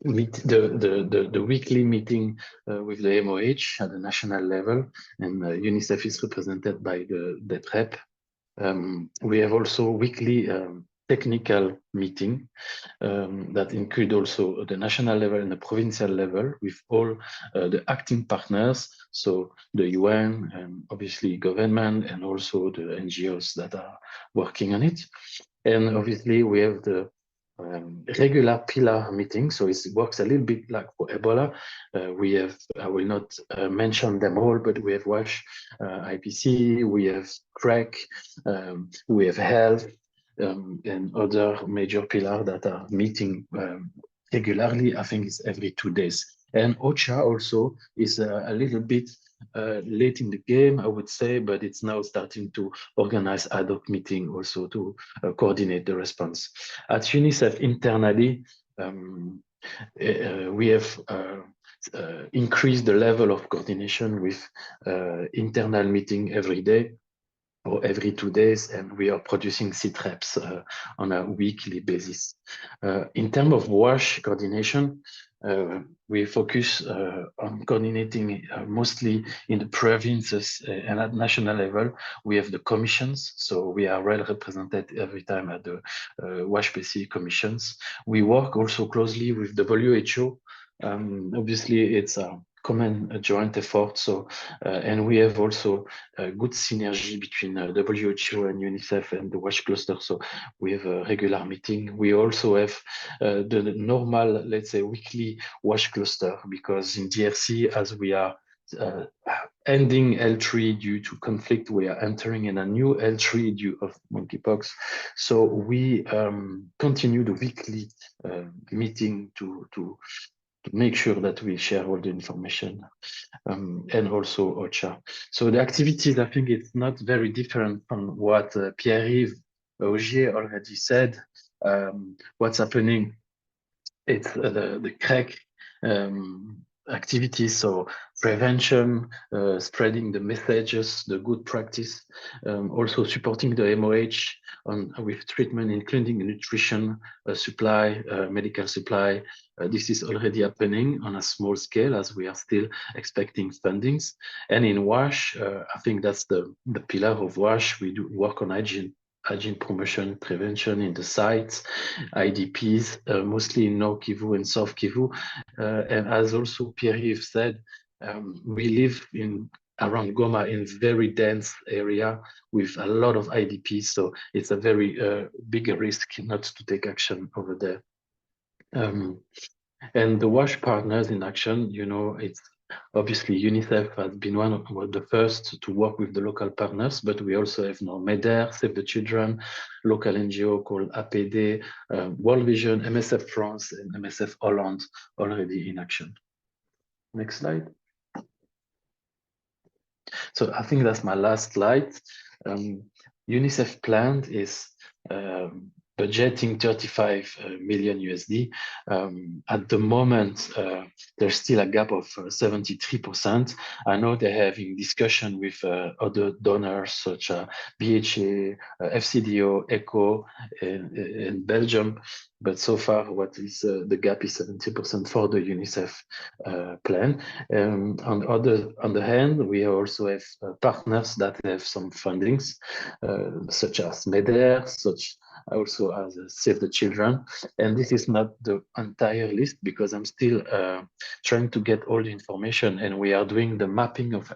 the weekly meeting with the MOH at the national level, and UNICEF is represented by the rep. We have also weekly technical meeting that include also the national level and the provincial level with all the acting partners, so the UN and obviously government and also the NGOs that are working on it. And obviously we have the regular pillar meeting, so it works a little bit like for Ebola. We have, I will not mention them all, but we have WASH, IPC, we have CREC, we have health, and other major pillars that are meeting regularly. I think it's every 2 days. And OCHA also is a little bit late in the game, I would say, but it's now starting to organize ad hoc meeting also to coordinate the response. At UNICEF internally, we have increased the level of coordination with internal meeting every day or every 2 days, and we are producing seat reps on a weekly basis. In terms of WASH coordination, we focus on coordinating mostly in the provinces and at national level. We have the commissions, so we are well represented every time at the WASH-PC commissions. We work also closely with WHO. Obviously, it's a common joint effort. So, and we have also a good synergy between WHO and UNICEF and the WASH cluster. So we have a regular meeting. We also have the normal, let's say, weekly WASH cluster, because in DRC, as we are ending L3 due to conflict. We are entering in a new L3 due of monkeypox. So we continue the weekly meeting to make sure that we share all the information, and also OCHA. So the activities, I think it's not very different from what Pierre-Yves Augier already said. What's happening, it's the CREC activities, so prevention, spreading the messages, the good practice, also supporting the MOH with treatment, including nutrition supply, medical supply. This is already happening on a small scale as we are still expecting fundings. And in WASH, I think that's the pillar of WASH. We do work on hygiene promotion, prevention in the sites, IDPs, mostly in North Kivu and South Kivu. And as also Pierre-Yves said, we live around Goma in very dense area with a lot of IDPs. So it's a very big risk not to take action over there. And the WASH partners in action, it's obviously UNICEF has been one of the first to work with the local partners, but we also have now MEDER, Save the Children, local NGO called APD, World Vision, MSF France, and MSF Holland already in action. Next slide. So I think that's my last slide. UNICEF plan is budgeting 35 million USD. At the moment, there's still a gap of 73%. I know they're having discussion with other donors such as BHA, FCDO, ECHO, in Belgium. But so far, what is the gap is 70% for the UNICEF plan. On the other hand, we also have partners that have some fundings, such as MEDER, such also as Save the Children. And this is not the entire list because I'm still trying to get all the information, and we are doing the mapping of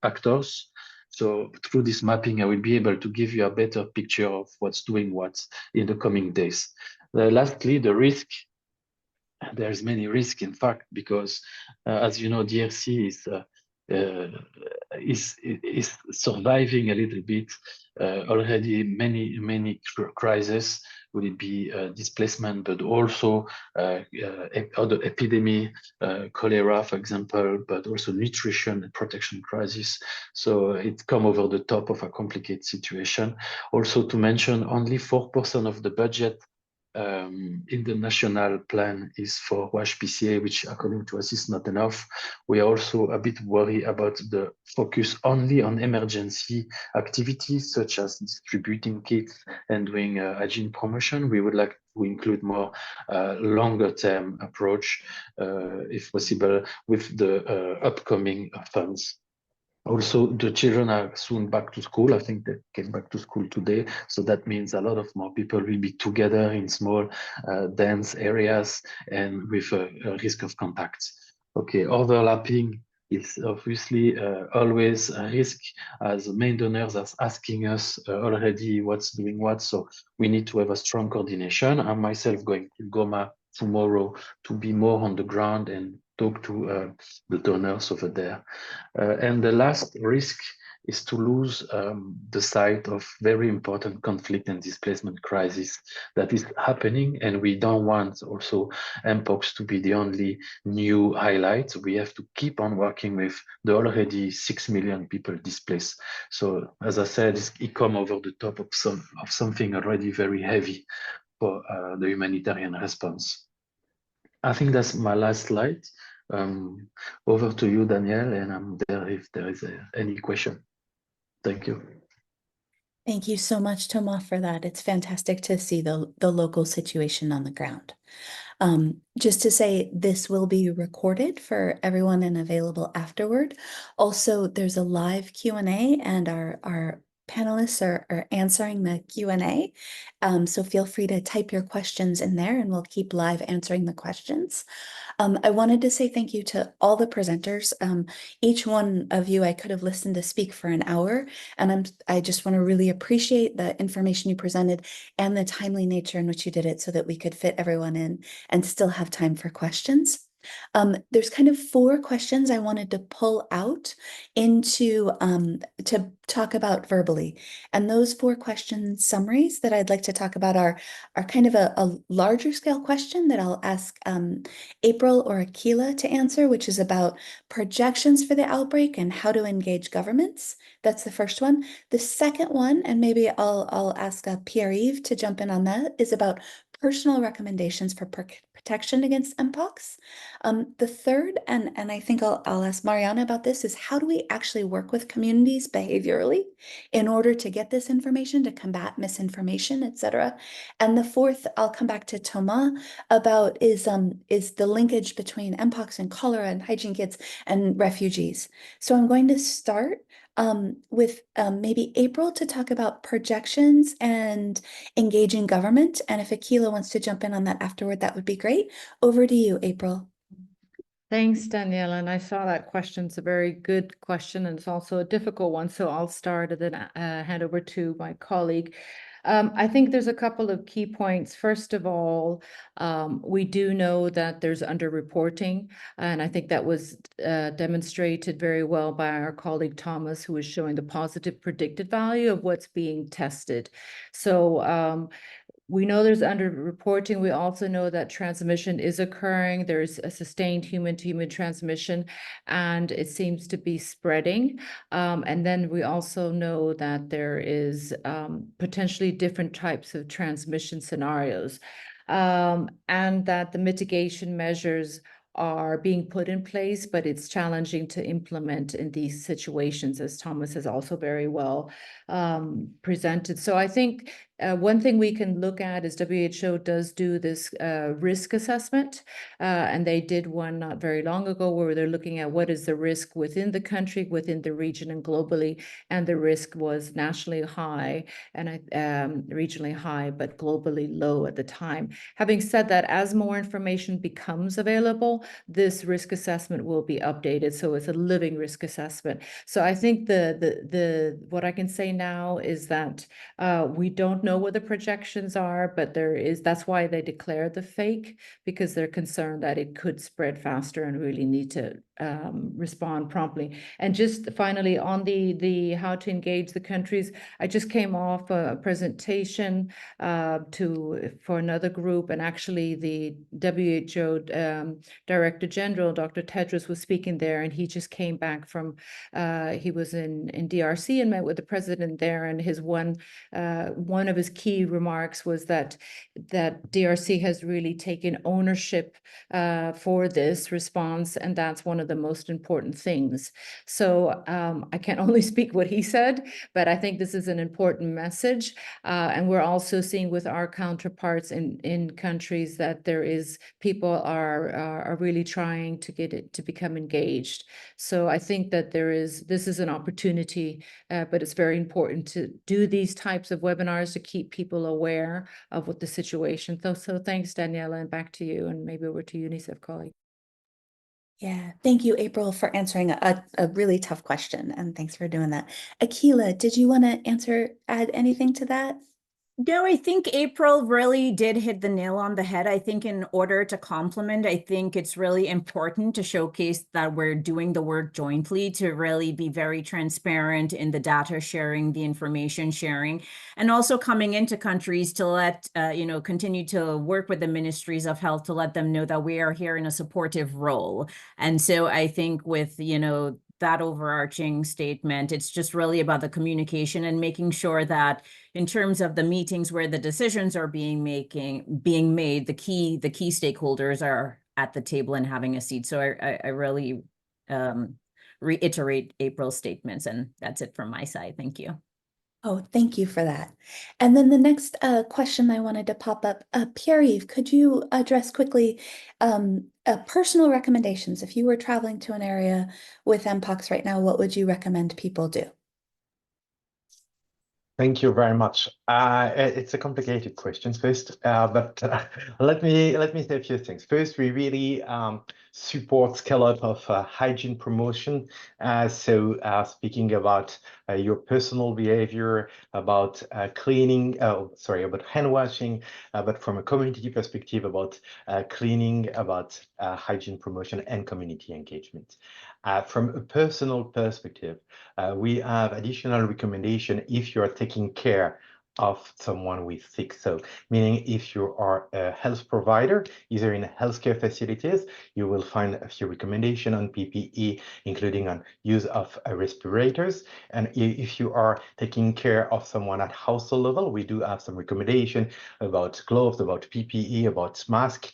actors. So through this mapping, I will be able to give you a better picture of what's doing what in the coming days. Lastly, the risk. There's many risks, in fact, because as you know, DRC is surviving a little bit already many crises. Would it be displacement, but also other epidemic, cholera, for example, but also nutrition and protection crisis. So it come over the top of a complicated situation. Also to mention, only 4% of the budget in the national plan is for WASH PCA, which according to us is not enough. We are also a bit worried about the focus only on emergency activities, such as distributing kits and doing hygiene promotion. We would like to include more longer term approach, if possible, with the upcoming funds. Also, the children are soon back to school. I think they came back to school today. So that means a lot of more people will be together in small, dense areas and with a risk of contact. Okay, overlapping is obviously always a risk, as main donors are asking us already what's doing what. So we need to have a strong coordination. I'm myself going to Goma tomorrow to be more on the ground and talk to the donors over there. And the last risk is to lose the sight of very important conflict and displacement crisis that is happening. And we don't want also Mpox to be the only new highlight. We have to keep on working with the already 6 million people displaced. So as I said, it come over the top of something already very heavy for the humanitarian response. I think that's my last slide. Over to you, Danielle, and I'm there if there is any question. Thank you. Thank you so much, Thomas, for that. It's fantastic to see the local situation on the ground. Just to say, this will be recorded for everyone and available afterward. Also, there's a live Q&A, and our panelists are answering the Q&A. So feel free to type your questions in there, and we'll keep live answering the questions. I wanted to say thank you to all the presenters. Each one of you, I could have listened to speak for an hour, and I just want to really appreciate the information you presented and the timely nature in which you did it so that we could fit everyone in and still have time for questions. There's kind of 4 questions I wanted to pull out into to talk about verbally. And those 4 question summaries that I'd like to talk about are kind of a larger scale question that I'll ask April or Akila to answer, which is about projections for the outbreak and how to engage governments. That's the first one. The second one, and maybe I'll ask Pierre-Yves to jump in on that, is about personal recommendations for protection against Mpox. The third, and I think I'll ask Mariana about this, is how do we actually work with communities behaviorally in order to get this information, to combat misinformation, etc. And the fourth, I'll come back to Thomas about is the linkage between Mpox and cholera and hygiene kits and refugees. So I'm going to start with maybe April to talk about projections and engaging government. And if Akila wants to jump in on that afterward, that would be great. Over to you, April. Thanks, Daniela. And I saw that question's a very good question, and it's also a difficult one. So I'll start and then hand over to my colleague. I think there's a couple of key points. First of all, we do know that there's underreporting, and I think that was demonstrated very well by our colleague Thomas, who was showing the positive predicted value of what's being tested. So we know there's underreporting. We also know that transmission is occurring. There's a sustained human-to-human transmission, and it seems to be spreading. And then we also know that there is potentially different types of transmission scenarios, and that the mitigation measures are being put in place, but it's challenging to implement in these situations, as Thomas has also very well presented. So I think one thing we can look at is WHO does do this risk assessment, and they did one not very long ago where they're looking at what is the risk within the country, within the region, and globally. And the risk was nationally high and regionally high, but globally low at the time. Having said that, as more information becomes available, this risk assessment will be updated. So it's a living risk assessment. So I think what I can say now is that we don't know what the projections are, but that's why they declare the fake, because they're concerned that it could spread faster and really need to respond promptly. And just finally on the how to engage the countries, I just came off a presentation for another group, and actually the WHO Director General, Dr. Tedros, was speaking there, and he just came back from he was in DRC and met with the president there, and his one of his key remarks was that DRC has really taken ownership for this response, and that's one of the most important things. So I can only speak what he said, but I think this is an important message, and we're also seeing with our counterparts in countries that people are really trying to get it to become engaged. So I think that this is an opportunity, but it's very important to do these types of webinars to keep people aware of what the situation. So thanks, Daniela, and back to you, and maybe over to UNICEF colleague. Yeah, thank you, April, for answering a really tough question, and thanks for doing that. Akila, did you want to add anything to that? No, I think April really did hit the nail on the head. I think in order to complement, I think it's really important to showcase that we're doing the work jointly, to really be very transparent in the data sharing, the information sharing, and also coming into countries to let, continue to work with the ministries of health to let them know that we are here in a supportive role. And so I think with, that overarching statement, it's just really about the communication and making sure that in terms of the meetings where the decisions are being made, the key stakeholders are at the table and having a seat. So I really reiterate April's statements, and that's it from my side. Thank you. Oh, thank you for that. And then the next question I wanted to pop up, Pierre-Yves, could you address quickly personal recommendations? If you were traveling to an area with Mpox right now, what would you recommend people do? Thank you very much. It's a complicated question first, but let me say a few things. First, we really supports a lot of hygiene promotion. Speaking about your personal behavior, about cleaning, about hand washing, but from a community perspective, about cleaning, about hygiene promotion and community engagement. From a personal perspective, we have additional recommendation if you are taking care of someone who is sick. So meaning if you are a health provider, either in healthcare facilities, you will find a few recommendations on PPE, including on use of respirators. And if you are taking care of someone at household level, we do have some recommendation about gloves, about PPE, about mask,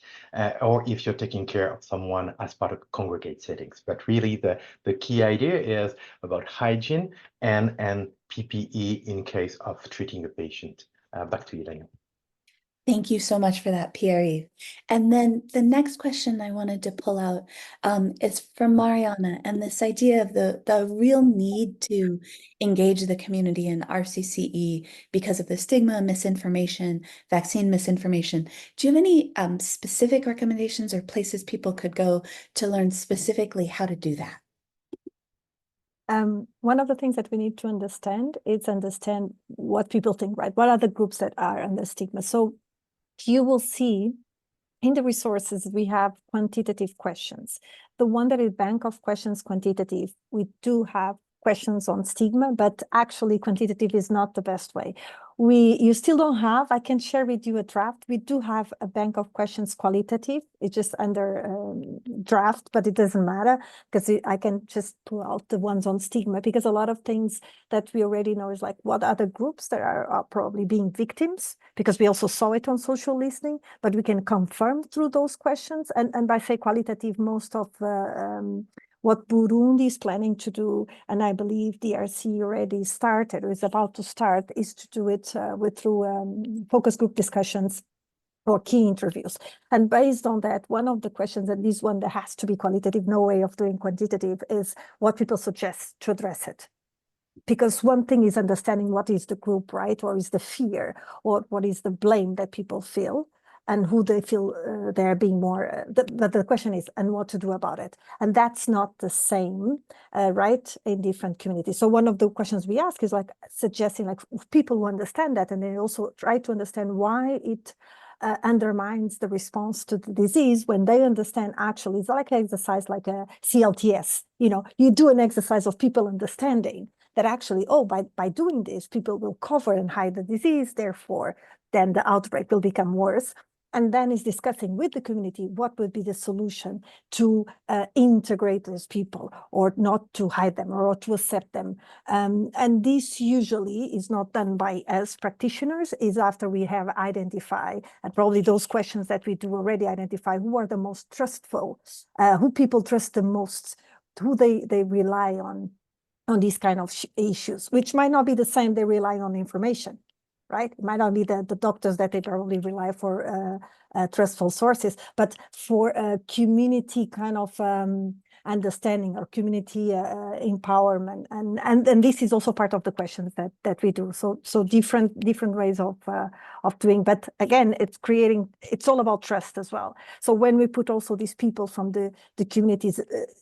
or if you're taking care of someone as part of congregate settings. But really the key idea is about hygiene and PPE in case of treating a patient. Back to you, Daniel. Thank you so much for that, Pierre. And then the next question I wanted to pull out is from Mariana, and this idea of the real need to engage the community in RCCE because of the stigma, misinformation, vaccine misinformation. Do you have any specific recommendations or places people could go to learn specifically how to do that? One of the things that we need to understand is understand what people think, right? What are the groups that are under stigma? So you will see in the resources, we have quantitative questions. The one that is bank of questions quantitative, we do have questions on stigma, but actually quantitative is not the best way. You still don't have, I can share with you a draft. We do have a bank of questions qualitative. It's just under draft, but it doesn't matter because I can just pull out the ones on stigma, because a lot of things that we already know is like what other groups that are probably being victims, because we also saw it on social listening, but we can confirm through those questions. And by say qualitative, most of what Burundi is planning to do, and I believe DRC already started or is about to start, is to do it through focus group discussions or key interviews. And based on that, one of the questions, and this one that has to be qualitative, no way of doing quantitative, is what people suggest to address it. Because one thing is understanding what is the group, right? Or is the fear, or what is the blame that people feel, and who they feel they're being more, but the question is, and what to do about it. And that's not the same, right, in different communities. So one of the questions we ask is like suggesting like people who understand that, and they also try to understand why it undermines the response to the disease when they understand actually it's like an exercise like a CLTS. You do an exercise of people understanding that actually, oh, by doing this, people will cover and hide the disease, therefore, then the outbreak will become worse. And then is discussing with the community what would be the solution to integrate those people, or not to hide them, or to accept them. And this usually is not done by us practitioners, is after we have identified, and probably those questions that we do already identify, who are the most trustful, who people trust the most, who they rely on these kind of issues, which might not be the same they rely on information, right? It might not be the doctors that they probably rely for trustful sources, but for community kind of understanding or community empowerment. And this is also part of the questions that we do. So different ways of doing, but again, it's all about trust as well. So when we put also these people from the communities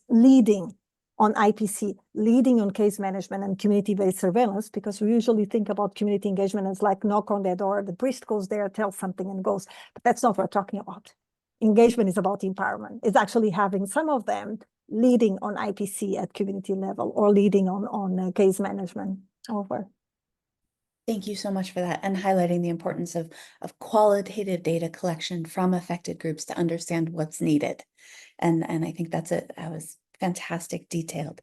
leading on IPC, leading on case management and community-based surveillance, because we usually think about community engagement as like knock on their door, the priest goes there, tells something and goes, but that's not what we're talking about. Engagement is about empowerment. It's actually having some of them leading on IPC at community level or leading on case management. Over. Thank you so much for that, and highlighting the importance of qualitative data collection from affected groups to understand what's needed. And I think that was fantastic, detailed.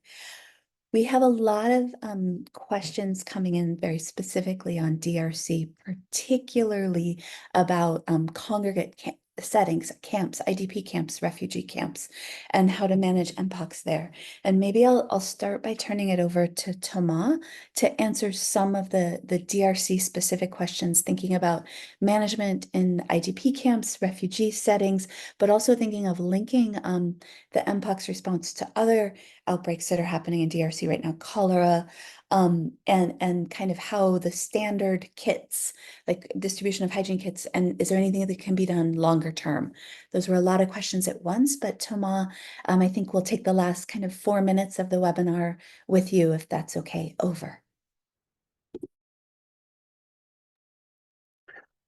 We have a lot of questions coming in very specifically on DRC, particularly about congregate settings, camps, IDP camps, refugee camps, and how to manage Mpox there. And maybe I'll start by turning it over to Thomas to answer some of the DRC specific questions, thinking about management in IDP camps, refugee settings, but also thinking of linking the Mpox response to other outbreaks that are happening in DRC right now, cholera, and kind of how the standard kits, like distribution of hygiene kits, and is there anything that can be done longer term? Those were a lot of questions at once, but Thomas, I think we'll take the last kind of 4 minutes of the webinar with you, if that's okay. Over.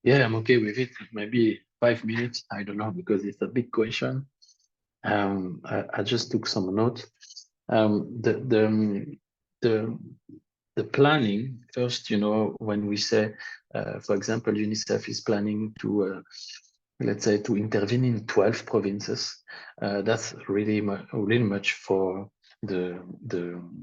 Yeah, I'm okay with it. Maybe 5 minutes. I don't know because it's a big question. I just took some notes. The planning first, you know, when we say, for example, UNICEF is planning to, let's say, to intervene in 12 provinces. That's really much for the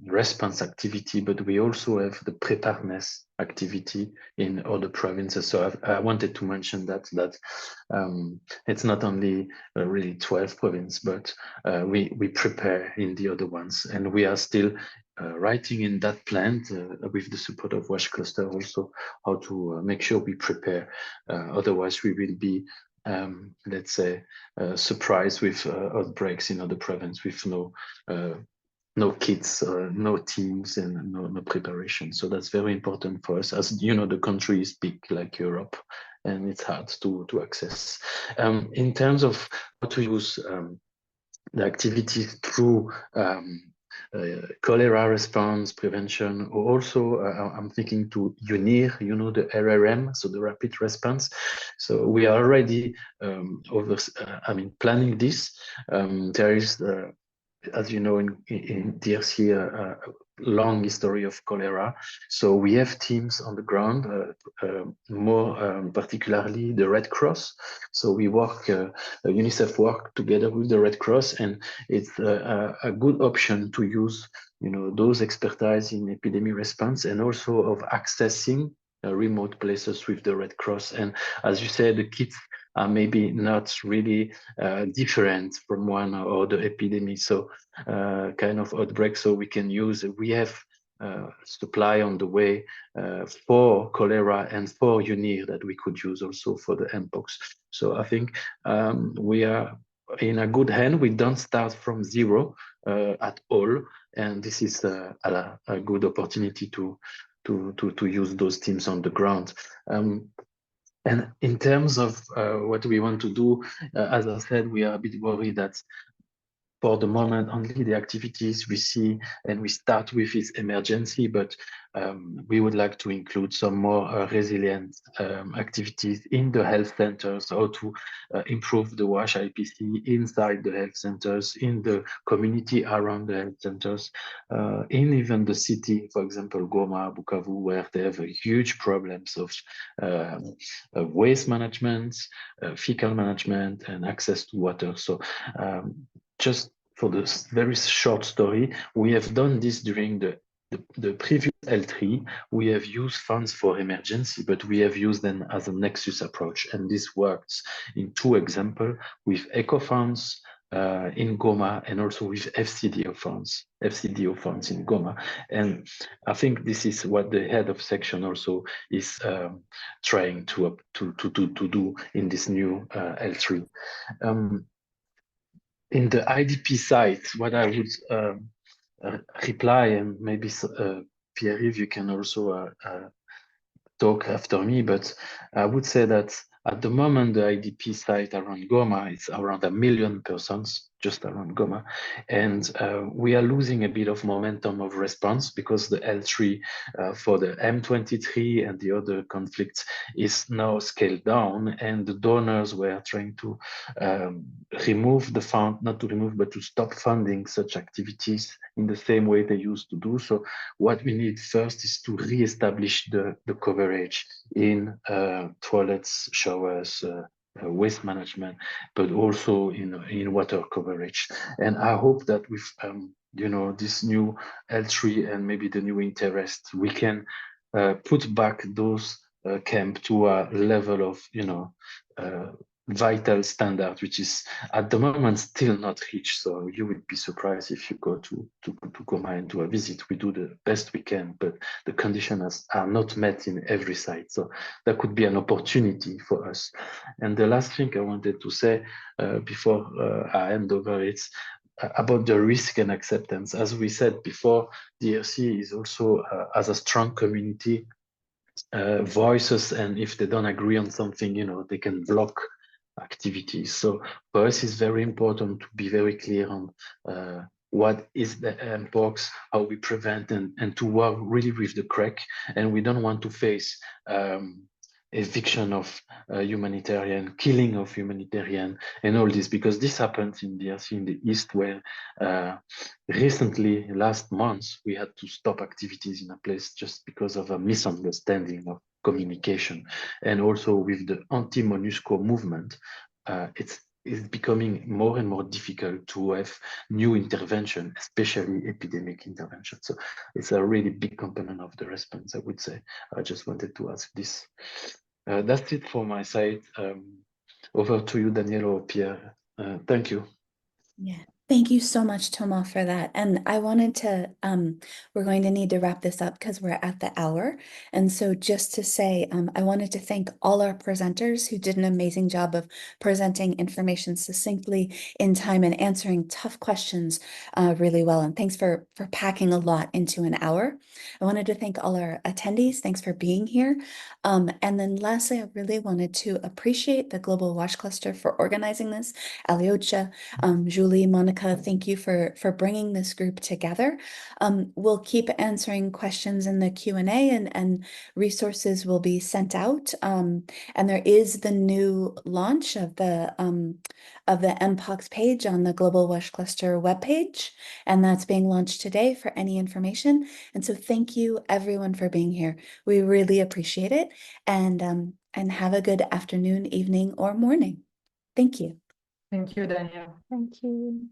response activity, but we also have the preparedness activity in other provinces. So I wanted to mention that it's not only really 12 provinces, but we prepare in the other ones, and we are still writing in that plan with the support of WASH Cluster also how to make sure we prepare. Otherwise, we will be let's say surprised with outbreaks in other provinces with no kits, no teams, and no preparation. So that's very important for us. As you know, the country is big like Europe, and it's hard to access. In terms of how to use the activities through cholera response prevention, or also I'm thinking to UNIR, you know, the RRM, so the rapid response. So we are already planning this. There is as you know, in DRC, a long history of cholera. So we have teams on the ground, more particularly the Red Cross. So we work, UNICEF work together with the Red Cross, and it's a good option to use, you know, those expertise in epidemic response, and also of accessing remote places with the Red Cross. And as you said, the kits are maybe not really different from one or the epidemic, so kind of outbreak. So we have supply on the way for cholera and for UNIR that we could use also for the Mpox. So I think we are in a good hand. We don't start from zero at all, and this is a good opportunity to use those teams on the ground. And in terms of what we want to do, as I said, we are a bit worried that for the moment, only the activities we see and we start with is emergency, but we would like to include some more resilient activities in the health centers, how to improve the WASH IPC inside the health centers, in the community around the health centers, in even the city, for example, Goma, Bukavu, where they have huge problems of waste management, fecal management, and access to water. So just for this very short story, we have done this during the previous L3. We have used funds for emergency, but we have used them as a nexus approach. And this works in 2 examples with ECO funds in Goma, and also with FCDO funds in Goma. And I think this is what the head of section also is trying to do in this new L3. In the IDP side, what I would reply, and maybe Pierre-Yves, you can also talk after me, but I would say that at the moment, the IDP site around Goma is around 1 million persons, just around Goma. And we are losing a bit of momentum of response because the L3 for the M23 and the other conflicts is now scaled down, and the donors were trying to remove the fund, not to remove, but to stop funding such activities in the same way they used to do. So what we need first is to re-establish the coverage in toilets, showers, waste management, but also in water coverage. And I hope that with you know, this new L3 and maybe the new interest, we can put back those camp to a level of, you know, vital standard, which is at the moment still not reached. So you would be surprised if you go to Goma and do a visit. We do the best we can, but the conditions are not met in every site. So that could be an opportunity for us. And the last thing I wanted to say before I hand over, it's about the risk and acceptance. As we said before, DRC is also has a strong community voices, and if they don't agree on something, they can block activities. So for us, it's very important to be very clear on what is the Mpox, how we prevent, and to work really with the crack. And we don't want to face eviction of humanitarian, killing of humanitarian, and all this, because this happens in DRC in the east, where recently, last month, we had to stop activities in a place just because of a misunderstanding of communication. And also with the anti-MONUSCO movement, it's becoming more and more difficult to have new intervention, especially epidemic intervention. So it's a really big component of the response, I would say. I just wanted to ask this. That's it for my side. Over to you, Daniel or Pierre. Thank you. Yeah, thank you so much, Thomas, for that. And I wanted to, we're going to need to wrap this up because we're at the hour. And so just to say, I wanted to thank all our presenters who did an amazing job of presenting information succinctly in time and answering tough questions really well. And thanks for packing a lot into an hour. I wanted to thank all our attendees. Thanks for being here. And then lastly, I really wanted to appreciate the Global WASH Cluster for organizing this. Alyosha, Julie, Monica, thank you for bringing this group together. We'll keep answering questions in the Q&A, and resources will be sent out. And there is the new launch of the Mpox page on the Global WASH Cluster webpage, and that's being launched today for any information. And so thank you everyone for being here. We really appreciate it, and have a good afternoon, evening, or morning. Thank you. Thank you, Danielle. Thank you.